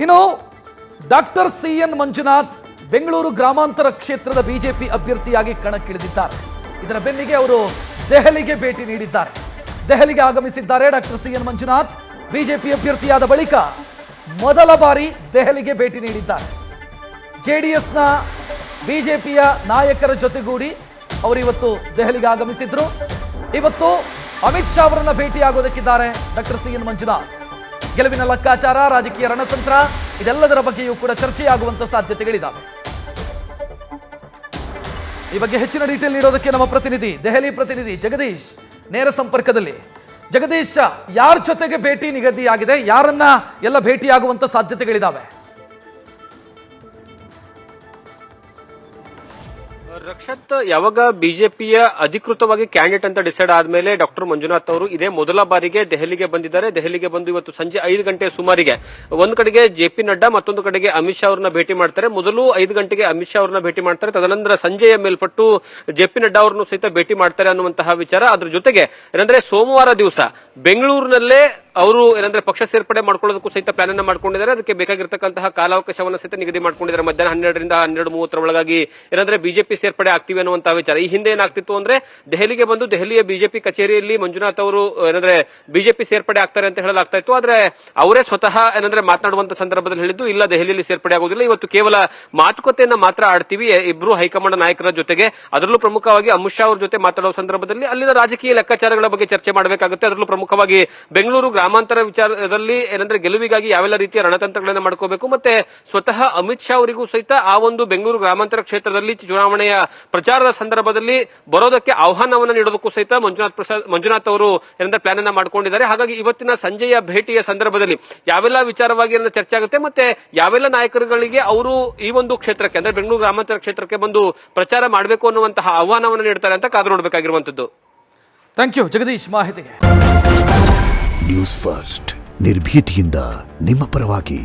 ಇನ್ನು doctor CN Manjunath Bengaluru ಗ್ರಾಮಾಂತರ ಕ್ಷೇತ್ರದ ಬಿಜೆಪಿ ಅಭ್ಯರ್ಥಿಯಾಗಿ ಕಣಕ್ಕಿಳಿದಿದ್ದಾರೆ. ಇದರ ಬೆನ್ನಿಗೆ ಅವರು ದೆಹಲಿಗೆ ಭೇಟಿ ನೀಡಿದ್ದಾರೆ. ದೆಹಲಿಗೆ ಆಗಮಿಸಿದ್ದಾರೆ ಡಾಕ್ಟರ್ CN ಮಂಜುನಾಥ್. ಬಿಜೆಪಿ ಅಭ್ಯರ್ಥಿಯಾದ ಬಳಿಕ ಮೊದಲ ಬಾರಿ ದೆಹಲಿಗೆ ಭೇಟಿ ನೀಡಿದ್ದಾರೆ. JDSನ ಬಿಜೆಪಿಯ ನಾಯಕರ ಜೊತೆಗೂಡಿ ಅವರು ಇವತ್ತು ದೆಹಲಿಗೆ ಆಗಮಿಸಿದ್ರು. ಇವತ್ತು ಅಮಿತ್ ಶಾ ಅವರನ್ನ ಭೇಟಿಯಾಗೋದಕ್ಕಿದ್ದಾರೆ ಡಾಕ್ಟರ್ CN ಮಂಜುನಾಥ್. ಗೆಲುವಿನ ಲೆಕ್ಕಾಚಾರ, ರಾಜಕೀಯ ರಣತಂತ್ರ ಇದೆಲ್ಲದರ ಬಗ್ಗೆಯೂ ಕೂಡ ಚರ್ಚೆಯಾಗುವಂತ ಸಾಧ್ಯತೆಗಳಿದ್ದಾವೆ. ಈ ಬಗ್ಗೆ ಹೆಚ್ಚಿನ ಡೀಟೇಲ್ ನೀಡೋದಕ್ಕೆ ನಮ್ಮ ಪ್ರತಿನಿಧಿ, ದೆಹಲಿ ಪ್ರತಿನಿಧಿ ಜಗದೀಶ್ ನೇರ ಸಂಪರ್ಕದಲ್ಲಿ. ಜಗದೀಶ್, ಯಾರ ಜೊತೆಗೆ ಭೇಟಿ ನಿಗದಿಯಾಗಿದೆ, ಯಾರನ್ನ ಎಲ್ಲ ಭೇಟಿಯಾಗುವಂತ ಸಾಧ್ಯತೆಗಳಿದ್ದಾವೆ? ರಕ್ಷತ್, ಯಾವಾಗ ಬಿಜೆಪಿಯ ಅಧಿಕೃತವಾಗಿ ಕ್ಯಾಂಡಿಡೇಟ್ ಅಂತ ಡಿಸೈಡ್ ಆದ್ಮೇಲೆ ಡಾಕ್ಟರ್ ಮಂಜುನಾಥ್ ಅವರು ಇದೇ ಮೊದಲ ಬಾರಿಗೆ ದೆಹಲಿಗೆ ಬಂದಿದ್ದಾರೆ. ದೆಹಲಿಗೆ ಬಂದು ಇವತ್ತು ಸಂಜೆ 5 ಗಂಟೆ ಸುಮಾರಿಗೆ ಒಂದ್ ಕಡೆಗೆ JP ನಡ್ಡಾ, ಮತ್ತೊಂದು ಕಡೆಗೆ ಅಮಿತ್ ಶಾ ಅವರನ್ನ ಭೇಟಿ ಮಾಡ್ತಾರೆ. ಮೊದಲು 5 ಗಂಟೆಗೆ ಅಮಿತ್ ಶಾ ಅವರನ್ನ ಭೇಟಿ ಮಾಡ್ತಾರೆ. ತದನಂತರ ಸಂಜೆಯ ಮೇಲ್ಪಟ್ಟು JP ನಡ್ಡಾ ಅವರನ್ನು ಸಹಿತ ಭೇಟಿ ಮಾಡ್ತಾರೆ ಅನ್ನುವಂತಹ ವಿಚಾರ. ಅದ್ರ ಜೊತೆಗೆ ಏನಂದ್ರೆ ಸೋಮವಾರ ದಿವಸ ಬೆಂಗಳೂರಿನಲ್ಲೇ ಅವರು ಏನಂದ್ರೆ ಪಕ್ಷ ಸೇರ್ಪಡೆ ಮಾಡ್ಕೊಳ್ಳೋದಕ್ಕೂ ಸಹಿತ ಪ್ಲಾನ್ ಅನ್ನ ಮಾಡ್ಕೊಂಡಿದ್ದಾರೆ. ಅದಕ್ಕೆ ಬೇಕಾಗಿರ್ತಕ್ಕಂತಹ ಕಾಲಾವಕಾಶವನ್ನು ಸಹಿತ ನಿಗದಿ ಮಾಡ್ಕೊಂಡಿದ್ದಾರೆ. ಮಧ್ಯಾಹ್ನ 12ರಿಂದ 12:30 ಒಳಗಾಗಿ ಏನಂದ್ರೆ ಬಿಜೆಪಿ ಸೇರ್ಪಡೆ ಆಗ್ತೀವಿ ಅನ್ನುವಂತಹ ವಿಚಾರ. ಈ ಹಿಂದೆ ಏನಾಗ್ತಿತ್ತು ಅಂದ್ರೆ ದೆಹಲಿಗೆ ಬಂದು ದೆಹಲಿಯ ಬಿಜೆಪಿ ಕಚೇರಿಯಲ್ಲಿ ಮಂಜುನಾಥ್ ಅವರು ಏನಂದ್ರೆ ಬಿಜೆಪಿ ಸೇರ್ಪಡೆ ಆಗ್ತಾರೆ ಅಂತ ಹೇಳಲಾಗ್ತಾ ಇತ್ತು. ಆದ್ರೆ ಅವರೇ ಸ್ವತಃ ಏನಂದ್ರೆ ಮಾತನಾಡುವಂತ ಸಂದರ್ಭದಲ್ಲಿ ಹೇಳಿದ್ದು, ಇಲ್ಲ ದೆಹಲಿಯಲ್ಲಿ ಸೇರ್ಪಡೆ ಆಗುವುದಿಲ್ಲ, ಇವತ್ತು ಕೇವಲ ಮಾತುಕತೆಯನ್ನ ಮಾತ್ರ ಆಡ್ತೀವಿ ಇಬ್ರು ಹೈಕಮಾಂಡ್ ನಾಯಕರ ಜೊತೆಗೆ. ಅದರಲ್ಲೂ ಪ್ರಮುಖವಾಗಿ ಅಮಿತ್ ಶಾ ಅವ್ರ ಜೊತೆ ಮಾತಾಡುವ ಸಂದರ್ಭದಲ್ಲಿ ಅಲ್ಲಿನ ರಾಜಕೀಯ ಲೆಕ್ಕಾಚಾರಗಳ ಬಗ್ಗೆ ಚರ್ಚೆ ಮಾಡಬೇಕಾಗುತ್ತೆ. ಅದರಲ್ಲೂ ಪ್ರಮುಖವಾಗಿ ಬೆಂಗಳೂರು ಗ್ರಾಮಾಂತರ ವಿಚಾರದಲ್ಲಿ ಏನಂದ್ರೆ ಗೆಲುವಿಗಾಗಿ ಯಾವೆಲ್ಲ ರೀತಿಯ ರಣತಂತ್ರಗಳನ್ನ ಮಾಡ್ಕೋಬೇಕು, ಮತ್ತೆ ಸ್ವತಃ ಅಮಿತ್ ಶಾ ಅವರಿಗೂ ಸಹಿತ ಆ ಒಂದು ಬೆಂಗಳೂರು ಗ್ರಾಮಾಂತರ ಕ್ಷೇತ್ರದಲ್ಲಿ ಚುನಾವಣೆಯ ಪ್ರಚಾರದ ಸಂದರ್ಭದಲ್ಲಿ ಬರೋದಕ್ಕೆ ಆಹ್ವಾನವನ್ನು ನೀಡೋದಕ್ಕೂ ಸಹಿತ ಮಂಜುನಾಥ್ ಅವರು ಏನಂದ್ರೆ ಪ್ಲಾನ್ ಅನ್ನ ಮಾಡ್ಕೊಂಡಿದ್ದಾರೆ. ಹಾಗಾಗಿ ಇವತ್ತಿನ ಸಂಜೆಯ ಭೇಟಿಯ ಸಂದರ್ಭದಲ್ಲಿ ಯಾವೆಲ್ಲ ವಿಚಾರವಾಗಿ ಚರ್ಚೆ ಆಗುತ್ತೆ, ಮತ್ತೆ ಯಾವೆಲ್ಲ ನಾಯಕರುಗಳಿಗೆ ಅವರು ಈ ಒಂದು ಕ್ಷೇತ್ರಕ್ಕೆ ಅಂದ್ರೆ ಬೆಂಗಳೂರು ಗ್ರಾಮಾಂತರ ಕ್ಷೇತ್ರಕ್ಕೆ ಬಂದು ಪ್ರಚಾರ ಮಾಡಬೇಕು ಅನ್ನುವಂತಹ ಆಹ್ವಾನವನ್ನು ನೀಡ್ತಾರೆ ಅಂತ ಕಾದು ನೋಡಬೇಕಾಗಿರುವಂತದ್ದು. ಥ್ಯಾಂಕ್ ಯು ಜಗದೀಶ್ ಮಾಹಿತಿಗೆ. ನ್ಯೂಸ್ ಫಸ್ಟ್ ನಿರ್ಭೀತಿಯಿಂದ ನಿಮ್ಮ ಪರವಾಗಿ.